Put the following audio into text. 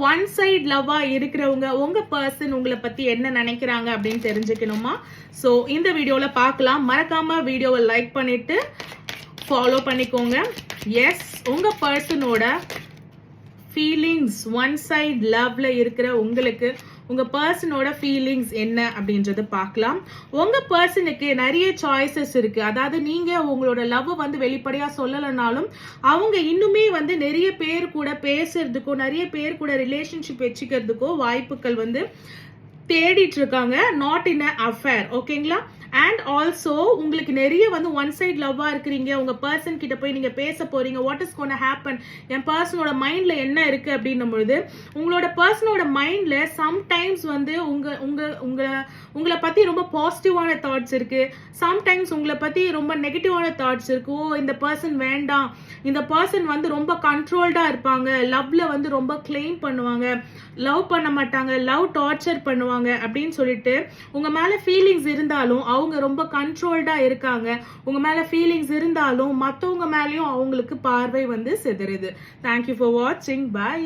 One side லவ்வா இருக்கிறவங்க உங்க பர்சன் உங்களை பத்தி என்ன நினைக்கிறாங்க அப்படின்னு தெரிஞ்சுக்கணுமா? ஸோ இந்த வீடியோல பார்க்கலாம். மறக்காம வீடியோவை லைக் பண்ணிட்டு ஃபாலோ பண்ணிக்கோங்க. எஸ், உங்க பர்சனோட ஃபீலிங்ஸ், ஒன் சைட் லவ்ல இருக்கிற உங்களுக்கு உங்க பர்சனோட ஃபீலிங்ஸ் என்ன அப்படின்றத பார்க்கலாம். உங்க பர்சனுக்கு நிறைய சாய்ஸஸ் இருக்கு. அதாவது நீங்க உங்களோட லவ் வந்து வெளிப்படையா சொல்லலைனாலும் அவங்க இன்னுமே வந்து நிறைய பேர் கூட பேசுறதுக்கோ நிறைய பேர் கூட ரிலேஷன்ஷிப் வச்சுக்கிறதுக்கோ வாய்ப்புகள் வந்து தேடிட்டு இருக்காங்க. நாட் இன் அ அஃபேர், ஓகேங்களா? அண்ட் ஆல்சோ உங்களுக்கு நிறைய வந்து ஒன் சைட் லவ்வா இருக்கிறீங்க. உங்க பர்சன் கிட்ட போய் நீங்க பேச போறீங்க. வாட் இஸ் கோனா ஹேப்பன், என் பர்சனோட மைண்ட்ல என்ன இருக்கு அப்படின்னும் பொழுது உங்களோட பர்சனோட மைண்ட்ல சம்டைம்ஸ் வந்து உங்களை பத்தி ரொம்ப பாசிட்டிவான தாட்ஸ் இருக்கு. சம்டைம்ஸ் உங்களை பத்தி ரொம்ப நெகட்டிவான தாட்ஸ் இருக்கு. ஓ, இந்த பர்சன் வேண்டாம், இந்த பர்சன் வந்து ரொம்ப கண்ட்ரோல்டா இருப்பாங்க, லவ்ல வந்து ரொம்ப கிளைம் பண்ணுவாங்க, லவ் பண்ண மாட்டாங்க, லவ் டார்ச்சர் பண்ணுவாங்க அப்படின்னு சொல்லிட்டு உங்க மேல ஃபீலிங்ஸ் இருந்தாலும் அவங்க ரொம்ப கண்ட்ரோல்டா இருக்காங்க. உங்க மேல ஃபீலிங்ஸ் இருந்தாலும் மத்தவங்க மேலயும் அவங்களுக்கு பார்வை வந்து சிதறுது. தேங்க்யூ ஃபார் வாட்சிங். பை.